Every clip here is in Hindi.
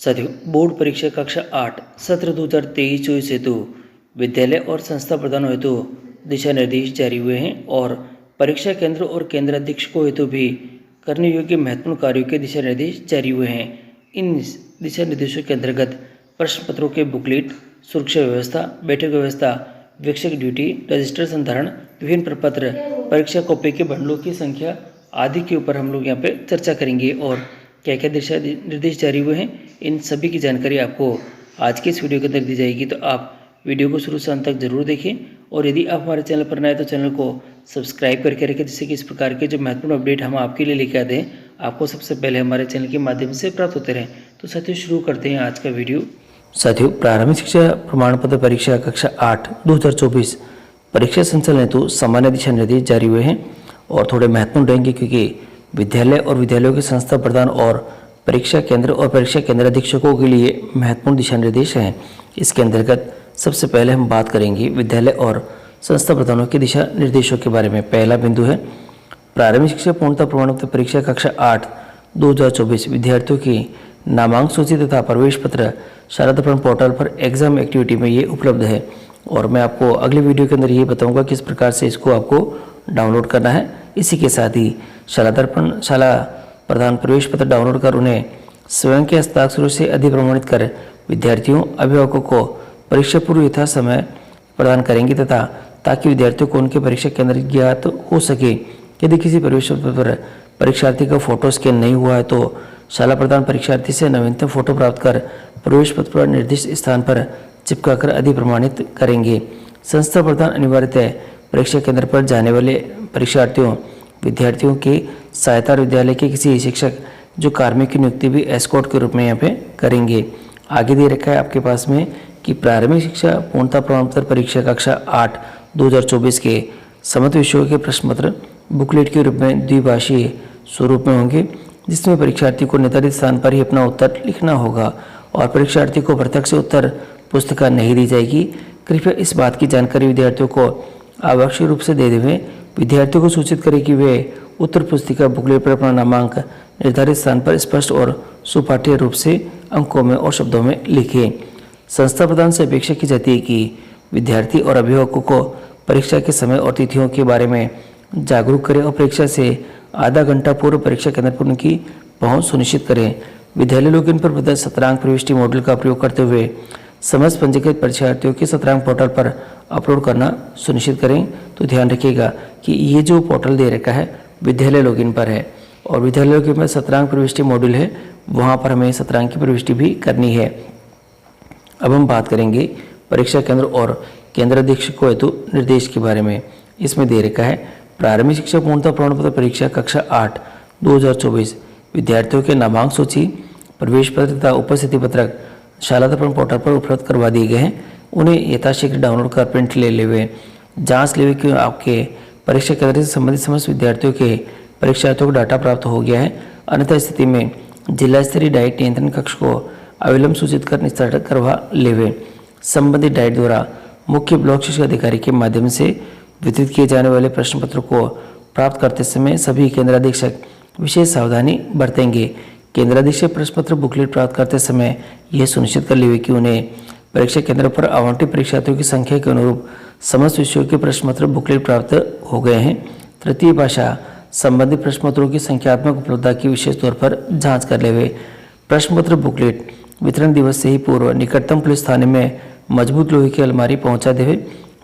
साथियों, बोर्ड परीक्षा कक्षा 8 सत्र 2023-24 हेतु विद्यालय और संस्था प्रदान हेतु दिशा निर्देश जारी हुए हैं और परीक्षा केंद्र और केंद्र अधीक्षकों हेतु भी करने योग्य महत्वपूर्ण कार्यों के दिशा निर्देश जारी हुए हैं। इन दिशा निर्देशों के अंतर्गत प्रश्न पत्रों के बुकलेट, सुरक्षा व्यवस्था, बैठक व्यवस्था, वीक्षक ड्यूटी, रजिस्टर संधारण, विभिन्न प्रपत्र, परीक्षा कॉपी के बंडलों की संख्या आदि के ऊपर हम लोग यहाँ पे चर्चा करेंगे और क्या क्या दिशा निर्देश जारी हुए हैं, इन सभी की जानकारी आपको आज के इस वीडियो के अंदर दी जाएगी। तो आप वीडियो को शुरू से अंत तक जरूर देखें और यदि आप हमारे चैनल पर नए तो चैनल को सब्सक्राइब करके रखें, जिससे कि इस प्रकार के जो महत्वपूर्ण अपडेट हम आपके लिए लेके आते हैं आपको सबसे पहले हमारे चैनल के माध्यम से प्राप्त होते रहें। तो साथियों, शुरू करते हैं आज का वीडियो। साथियों, प्रारंभिक शिक्षा प्रमाण पत्र परीक्षा कक्षा 8 2024 परीक्षा संचालन हेतु सामान्य दिशा निर्देश जारी हुए हैं और थोड़े महत्वपूर्ण रहेंगे, क्योंकि विद्यालय और विद्यालयों के संस्था प्रदान और परीक्षा केंद्र और परीक्षा केंद्र अधीक्षकों के लिए महत्वपूर्ण दिशा निर्देश हैं। इसके अंतर्गत सबसे पहले हम बात करेंगे विद्यालय और संस्था प्रदानों के दिशा निर्देशों के बारे में। पहला बिंदु है प्रारंभिक शिक्षा पूर्णता प्रमाण पत्र परीक्षा कक्षा 8 2024 विद्यार्थियों की नामांक सूची तथा प्रवेश पत्र शाला दर्पण पोर्टल पर एग्जाम एक्टिविटी में ये उपलब्ध है और मैं आपको अगले वीडियो के अंदर ये बताऊंगा किस प्रकार से इसको आपको डाउनलोड करना है। इसी के साथ ही शाला प्रदान प्रवेश पत्र डाउनलोड कर उन्हें स्वयं के हस्ताक्षरों से अधिप्रमाणित कर विद्यार्थियों अभिभावकों को परीक्षा पूर्व यथा समय प्रदान करेंगे तथा ताकि विद्यार्थियों को उनके परीक्षा केंद्र ज्ञात हो सके। यदि किसी प्रवेश पत्र पर परीक्षार्थी का फोटो स्कैन नहीं हुआ है तो शाला प्रदान परीक्षार्थी से नवीनतम फोटो प्राप्त कर प्रवेश पत्र पर निर्दिष्ट स्थान पर चिपकाकर अधिप्रमाणित करेंगे। संस्था प्रदान अनिवार्यतः परीक्षा केंद्र पर जाने वाले परीक्षार्थियों विद्यार्थियों के सहायता विद्यालय के किसी शिक्षक जो कार्मिक की नियुक्ति भी एस्कॉर्ट के रूप में यहाँ पे करेंगे। आगे दे रखा है आपके पास में कि प्रारंभिक शिक्षा पूर्णता प्रमाण पत्र परीक्षा कक्षा 8 2024 के समस्त विषयों के प्रश्न पत्र बुकलेट के रूप में द्विभाषीय स्वरूप में होंगे, जिसमें परीक्षार्थी को निर्धारित स्थान पर ही अपना उत्तर लिखना होगा और परीक्षार्थी को प्रत्यक्ष उत्तर पुस्तिका नहीं दी जाएगी। कृपया इस बात की जानकारी विद्यार्थियों को आवश्यक रूप से दे दें। विद्यार्थियों को सूचित करें कि वे उत्तर पुस्तिका बुकलेट पर अपना नामांक निर्धारित स्थान पर स्पष्ट और सुपाठ्य रूप से अंकों में और शब्दों में लिखें। संस्था प्रदान से अपेक्षा की जाती है कि विद्यार्थी और अभिभावकों को परीक्षा के समय और तिथियों के बारे में जागरूक करें और परीक्षा से आधा घंटा पूर्व परीक्षा केंद्र पर उनकी पहुँच सुनिश्चित करें। विद्यालय लॉगिन पर प्रदत्त सत्रांक प्रविष्टि मॉड्यूल का प्रयोग करते हुए समस्त पंजीकृत परीक्षार्थियों के सत्रांक पोर्टल पर अपलोड करना सुनिश्चित करें। तो ध्यान रखिएगा कि ये जो पोर्टल दे रखा है विद्यालय लॉगिन पर है और विद्यालय लॉगिन में सत्रांक प्रविष्टि मॉड्यूल है, वहाँ पर हमें सत्रांक की प्रविष्टि भी करनी है। अब हम बात करेंगे परीक्षा केंद्र और केंद्र अधीक्षकों हेतु निर्देश के बारे में। इसमें दे रखा है प्रारंभिक शिक्षा पूर्णता प्रमाण पत्र परीक्षा कक्षा 8 2024 विद्यार्थियों के नामांक सूची, प्रवेश पत्र तथा उपस्थिति पत्रक शाला दर्पण पोर्टल पर उपलब्ध करवा दिए गए हैं। उन्हें यथाशीघ्र डाउनलोड कर प्रिंट ले लेवे जांच लेवे कि आपके परीक्षा केंद्र से संबंधित समस्त विद्यार्थियों के परीक्षार्थियों को डाटा प्राप्त हो गया है। अन्यथा स्थिति में जिला स्तरीय डाइट नियंत्रण कक्ष को अविलंब सूचित कर निस्तारण करवा लेवे। संबंधित डाइट द्वारा मुख्य ब्लॉक शिक्षा अधिकारी के माध्यम से वितरित किए जाने वाले प्रश्न पत्रों को प्राप्त करते समय सभी केंद्राधीक्षक विशेष सावधानी बरतेंगे। केंद्राधीक्षक प्रश्न पत्र बुकलेट प्राप्त करते समय यह सुनिश्चित कर लेवे कि उन्हें परीक्षा केंद्र पर आवंटित परीक्षार्थियों की संख्या के अनुरूप समस्त विषयों के प्रश्न पत्र बुकलेट प्राप्त हो गए हैं। तृतीय भाषा संबंधित प्रश्न पत्रों की संख्यात्मक उपलब्धता की विशेष तौर पर जांच कर लेवे। प्रश्न पत्र बुकलेट वितरण दिवस से ही पूर्व निकटतम पुलिस थाने में मजबूत लोहे की अलमारी पहुंचा देवे।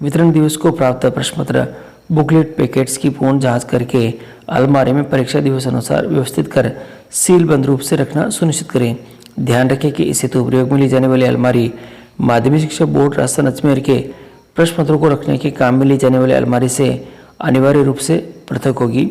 वितरण दिवस को प्राप्त प्रश्न पत्र बुकलेट पैकेट्स की पूर्ण जांच करके अलमारी में परीक्षा दिवस अनुसार व्यवस्थित कर सील बंद रूप से रखना सुनिश्चित करें। ध्यान रखें कि इस हेतु उपयोग में ली जाने वाली अलमारी माध्यमिक शिक्षा बोर्ड राजस्थान अजमेर के प्रश्न पत्रों को रखने के काम में ली जाने वाली अलमारी से अनिवार्य रूप से पृथक होगी।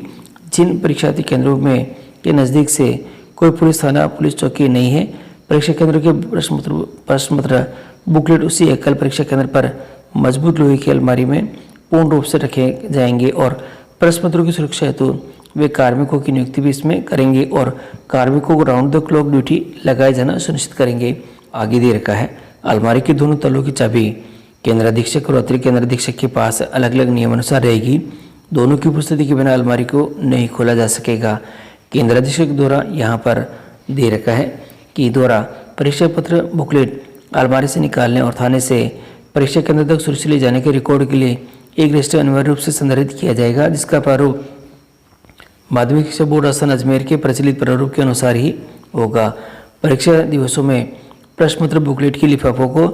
जिन परीक्षार्थी केंद्रों में के नज़दीक से कोई पुलिस थाना पुलिस चौकी नहीं है, परीक्षा केंद्र के प्रश्न पत्र बुकलेट उसी एकल परीक्षा केंद्र पर मजबूत लोहे की अलमारी में पूर्ण रूप से रखे जाएंगे और प्रश्न पत्रों की सुरक्षा हेतु वे कार्मिकों की नियुक्ति भी इसमें करेंगे और कार्मिकों को राउंड द क्लॉक ड्यूटी लगाए जाना सुनिश्चित करेंगे। आगे दे रखा है अलमारी के दोनों तलों की चाबी केंद्र अधीक्षक और अतिरिक्त केंद्र अधीक्षक के पास अलग अलग नियमानुसार रहेगी। दोनों की उपस्थिति के बिना अलमारी को नहीं खोला जा सकेगा। केंद्र अधीक्षक द्वारा यहाँ पर दे रखा है कि द्वारा परीक्षा पत्र बुकलेट अलमारी से निकालने और थाने से परीक्षा केंद्र तक सुरक्षित ले जाने के रिकॉर्ड के लिए एक रजिस्टर अनिवार्य रूप से संधारित किया जाएगा, जिसका प्रारूप माध्यमिक शिक्षा बोर्ड आसन अजमेर के प्रचलित प्रारूप के अनुसार ही होगा। परीक्षा दिवसों में प्रश्न पत्र बुकलेट के लिफाफों को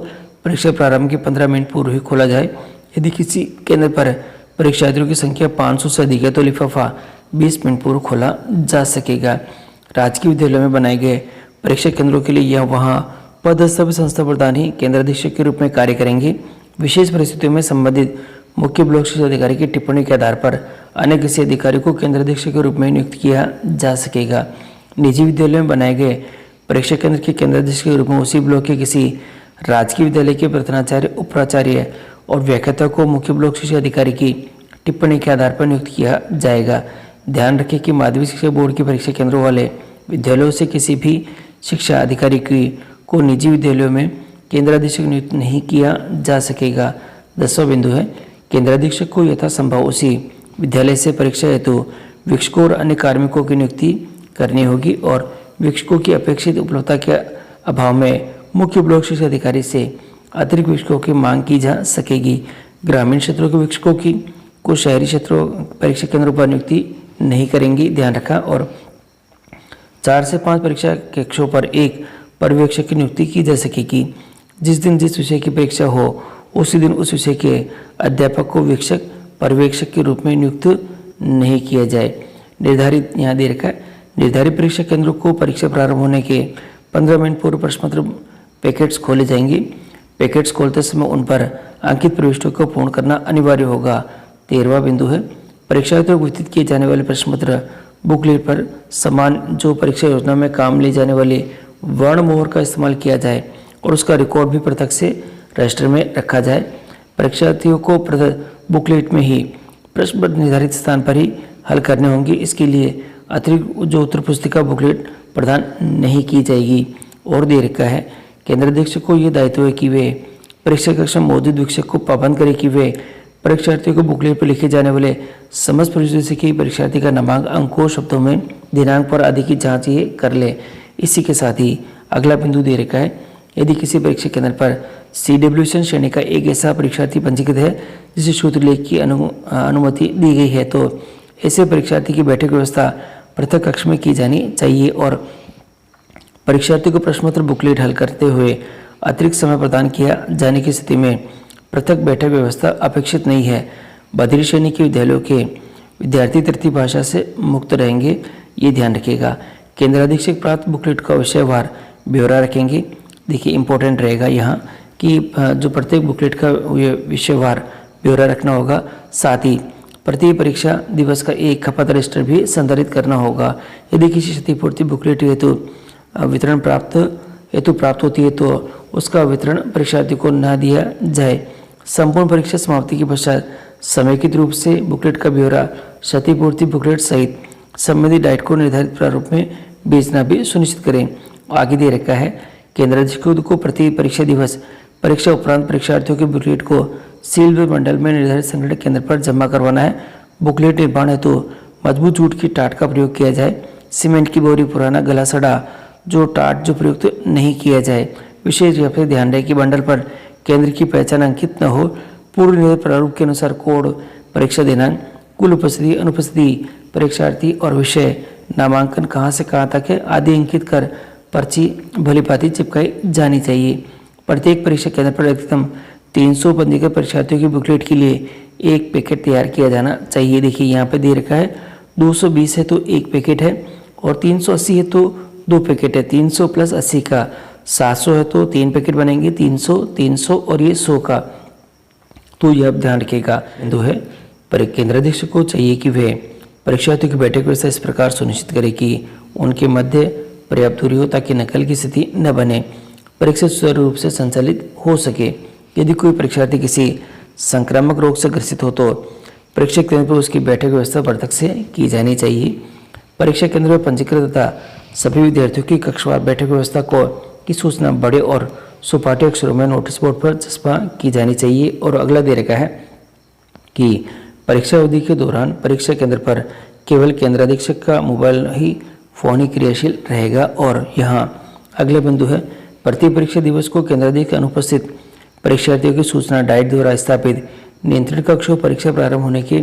परीक्षा प्रारंभ के 15 मिनट पूर्व ही खोला जाए। यदि किसी केंद्र पर परीक्षार्थियों की संख्या 500 से अधिक है तो लिफाफा 20 मिनट पूर्व खोला जा सकेगा। राजकीय विद्यालयों में बनाए गए परीक्षा केंद्रों के लिए यह वहाँ पदस्थ संस्था प्रधान ही केंद्राधीक्षक के रूप में कार्य करेंगे। विशेष परिस्थितियों में संबंधित मुख्य ब्लॉक शिक्षा अधिकारी की टिप्पणी के आधार पर अन्य किसी अधिकारी को केंद्राधीक्षक के रूप में नियुक्त किया जा सकेगा। निजी विद्यालयों में बनाए गए परीक्षा केंद्र के केंद्राधीक्षक के रूप में उसी ब्लॉक के किसी राजकीय विद्यालय के प्रधानाचार्य, उपाचार्य और व्याख्याता को मुख्य ब्लॉक शिक्षा अधिकारी की टिप्पणी के आधार पर नियुक्त किया जाएगा। ध्यान रखें कि माध्यमिक शिक्षा बोर्ड की परीक्षा केंद्रों वाले विद्यालयों से किसी भी शिक्षा अधिकारी को निजी विद्यालयों में केंद्राधीक्षक नियुक्त नहीं किया जा सकेगा। 10वां बिंदु है, केंद्राधीक्षक को यथासंभव उसी विद्यालय से परीक्षा हेतु वीक्षकों और अन्य कार्मिकों की नियुक्ति करनी होगी और वीक्षकों की अपेक्षित उपलब्धता के अभाव में मुख्य ब्लॉक शिक्षा अधिकारी से अतिरिक्त वीक्षकों की मांग की जा सकेगी। ग्रामीण क्षेत्रों के वीक्षकों की को शहरी क्षेत्रों परीक्षा केंद्रों पर नियुक्ति नहीं करेंगी, ध्यान रखा। और 4 से 5 परीक्षा कक्षों पर एक पर्यवेक्षक की नियुक्ति की जा सकेगी। जिस दिन जिस विषय की परीक्षा हो उसी दिन उस विषय के अध्यापक को वीक्षक पर्यवेक्षक के रूप में नियुक्त नहीं किया जाए। निर्धारित यहाँ दे रखा है, निर्धारित परीक्षा केंद्रों को परीक्षा प्रारंभ होने के 15 मिनट पूर्व प्रश्न पत्र पैकेट्स खोले जाएंगे। पैकेट्स खोलते समय उन पर अंकित प्रविष्टियों को पूर्ण करना अनिवार्य होगा। 13वां बिंदु है, परीक्षार्थियों को वितरित किए जाने वाले प्रश्न पत्र बुकलेट पर समान जो परीक्षा योजना में काम ली जाने वाली वर्ण मोहर का इस्तेमाल किया जाए और उसका रिकॉर्ड भी पृथक से रजिस्टर में रखा जाए। परीक्षार्थियों को बुकलेट में ही प्रश्न पत्र निर्धारित स्थान पर ही हल करने होंगे। इसके लिए अतिरिक्त जो उत्तर पुस्तिका बुकलेट प्रदान नहीं की जाएगी। और दे रखा है, केंद्राधीक्षक को यह दायित्व है कि वे परीक्षा कक्षा में मौजूद वीक्षक को पाबंद करें कि वे परीक्षार्थियों को बुकलेट पर लिखे जाने वाले समस्त प्रविष्टियों से कि परीक्षार्थी का नामांक, अंकों, शब्दों में दिनांक पर आदि की जांच ये कर ले। इसी के साथ ही अगला बिंदु दे रखा है, यदि किसी परीक्षा केंद्र पर CWSN श्रेणी का एक ऐसा परीक्षार्थी पंजीकृत है जिसे सूत्र लेख की अनुमति दी गई है तो ऐसे परीक्षार्थी की बैठक व्यवस्था पृथक कक्ष में की जानी चाहिए और परीक्षार्थी को प्रश्न पत्र बुकलेट हल करते हुए अतिरिक्त समय प्रदान किया जाने की स्थिति में पृथक बैठक व्यवस्था अपेक्षित नहीं है। बधिर श्रेणी के विद्यालयों के विद्यार्थी तृतीय भाषा से मुक्त रहेंगे, ये ध्यान रखिएगा। केंद्राधीक्षक प्राप्त बुकलेट का विषयवार ब्यौरा रखेंगे। देखिए इंपॉर्टेंट रहेगा यहाँ कि जो प्रत्येक बुकलेट का विषयवार ब्यौरा रखना होगा। साथ ही प्रति परीक्षा दिवस का एक खपत रजिस्टर भी संधारित करना होगा। यदि किसी क्षतिपूर्ति बुकलेट हेतु वितरण प्राप्त होती है तो उसका वितरण परीक्षार्थी को न दिया जाए। संपूर्ण परीक्षा समाप्ति के पश्चात समेकित रूप से बुकलेट का ब्यौरा क्षतिपूर्ति बुकलेट सहित संबंधित डाइट को निर्धारित प्रारूप में बेचना भी सुनिश्चित करें। आगे दे रखा है, केंद्राधीक्षक को प्रति परीक्षा दिवस परीक्षा उपरांत परीक्षार्थियों के बुकलेट को सील बंडल में निर्धारित संगठन केंद्र पर जमा करवाना है। बुकलेट निर्माण हेतु मजबूत जूट की टाट का प्रयोग किया जाए। सीमेंट की बोरी, पुराना गला सड़ा जो टाट जो प्रयुक्त नहीं किया जाए। विशेष रूप से ध्यान रहे कि बंडल पर केंद्र की पहचान अंकित न हो। पूर्व निर्धारित प्रारूप के अनुसार कोड, परीक्षा दिनांक, कुल उपस्थिति, अनुपस्थिति, परीक्षार्थी और विषय, नामांकन कहाँ से कहाँ तक है आदि अंकित कर पर्ची भलीभांति चिपकाई जानी चाहिए। प्रत्येक परीक्षा केंद्र पर अधिकतम 300 पंजीकृत परीक्षार्थियों की बुकलेट के लिए एक पैकेट तैयार किया जाना चाहिए। देखिए यहाँ पे दे रखा है 220 है तो एक पैकेट है और 380 है तो 2 पैकेट है। 300 प्लस 80 का 700 है तो 3 पैकेट बनेंगे, 300, 300 और ये 100 का। तो यह ध्यान रखिएगा। बिंदु है, पर केंद्राधीक्षक को चाहिए कि वे परीक्षार्थियों की बैठक व्यवस्था इस प्रकार सुनिश्चित करें कि उनके मध्य पर्याप्त दूरी हो ताकि नकल की स्थिति न बने, परीक्षा सुचारू रूप से संचालित हो सके। यदि कोई परीक्षार्थी किसी संक्रामक रोग से ग्रसित हो तो परीक्षा केंद्र पर उसकी बैठक व्यवस्था पृथक से की जानी चाहिए। परीक्षा केंद्र पर पंजीकृत तथा सभी विद्यार्थियों की कक्षावार बैठक व्यवस्था की सूचना बड़े और सुपाठ्य अक्षरों में नोटिस बोर्ड पर चस्पा की जानी चाहिए। और अगला दे रखा है कि परीक्षा अवधि के दौरान परीक्षा केंद्र पर केवल केंद्राधीक्षक का मोबाइल ही फोन ही क्रियाशील रहेगा। और यहाँ अगला बिंदु है, प्रत्येक परीक्षा दिवस को केंद्राधीश के अनुपस्थित परीक्षार्थियों की सूचना डाइट द्वारा स्थापित नियंत्रण कक्ष को परीक्षा प्रारंभ होने के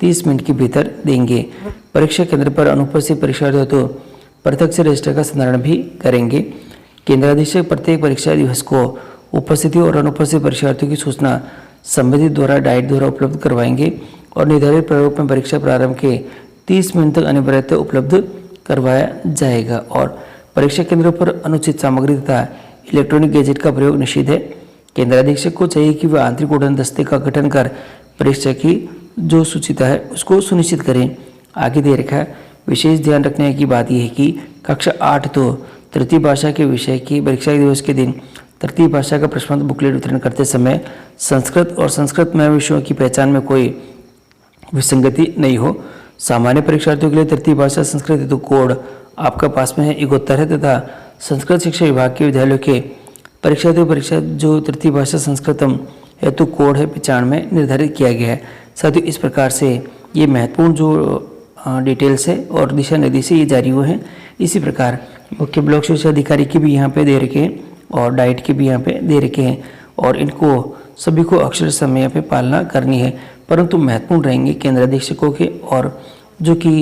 30 मिनट के भीतर देंगे। परीक्षा केंद्र पर अनुपस्थित परीक्षार्थियों तो प्रत्यक्ष रजिस्टर का संधारण भी करेंगे। केंद्राधीशक प्रत्येक परीक्षा दिवस को उपस्थिति और अनुपस्थित परीक्षार्थियों की सूचना संबंधित द्वारा डाइट द्वारा उपलब्ध करवाएंगे और निर्धारित प्रारूप में परीक्षा प्रारंभ के 30 मिनट तक अनिवार्यतः उपलब्ध करवाया जाएगा। और परीक्षा केंद्रों पर अनुचित सामग्री तथा इलेक्ट्रॉनिक गैजेट का प्रयोग निषिद्ध है। केंद्राधीशक को चाहिए कि वह आंतरिक उड़न दस्ते का गठन कर परीक्षा की जो सूचिता है उसको सुनिश्चित करें। आगे दे रखा है, विशेष ध्यान रखने की बात यह है कि कक्षा 8 तो तृतीय भाषा के विषय की परीक्षा दिवस के दिन तृतीय भाषा का प्रश्न पत्र बुकलेट वितरण करते समय संस्कृत और संस्कृतमय विषयों की पहचान में कोई विसंगति नहीं हो। सामान्य परीक्षार्थियों के लिए तृतीय भाषा संस्कृत हेतु कोड आपका पास में है 71 है तथा संस्कृत शिक्षा विभाग के विद्यालयों के परीक्षार्थियों परीक्षा जो तृतीय भाषा संस्कृतम हेतु कोड है 95 में निर्धारित किया गया है। साथ ही इस प्रकार से ये महत्वपूर्ण जो डिटेल्स है और दिशा निर्देश ये जारी हुए हैं। इसी प्रकार मुख्य ब्लॉक शिक्षा अधिकारी की भी यहाँ पे दे रखे हैं और डाइट के भी यहाँ पे दे रखे हैं और इनको सभी को अक्षर समय पे पालना करनी है, परंतु महत्वपूर्ण रहेंगे केंद्राधीशकों के और जो कि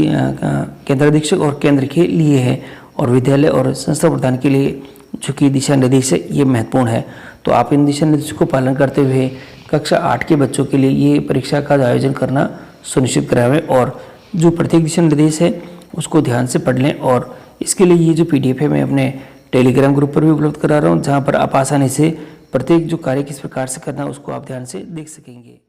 केंद्राधीशक और केंद्र के लिए है और विद्यालय और संस्था प्रदान के लिए जो कि दिशा निर्देश है ये महत्वपूर्ण है। तो आप इन दिशा निर्देशों को पालन करते हुए कक्षा 8 के बच्चों के लिए ये परीक्षा का आयोजन करना सुनिश्चित करावें और जो प्रत्येक दिशा निर्देश है उसको ध्यान से पढ़ लें। और इसके लिए ये जो PDF है मैं अपने टेलीग्राम ग्रुप पर भी उपलब्ध करा रहा हूँ, जहाँ पर आप आसानी से प्रत्येक जो कार्य किस प्रकार से करना है उसको आप ध्यान से देख सकेंगे।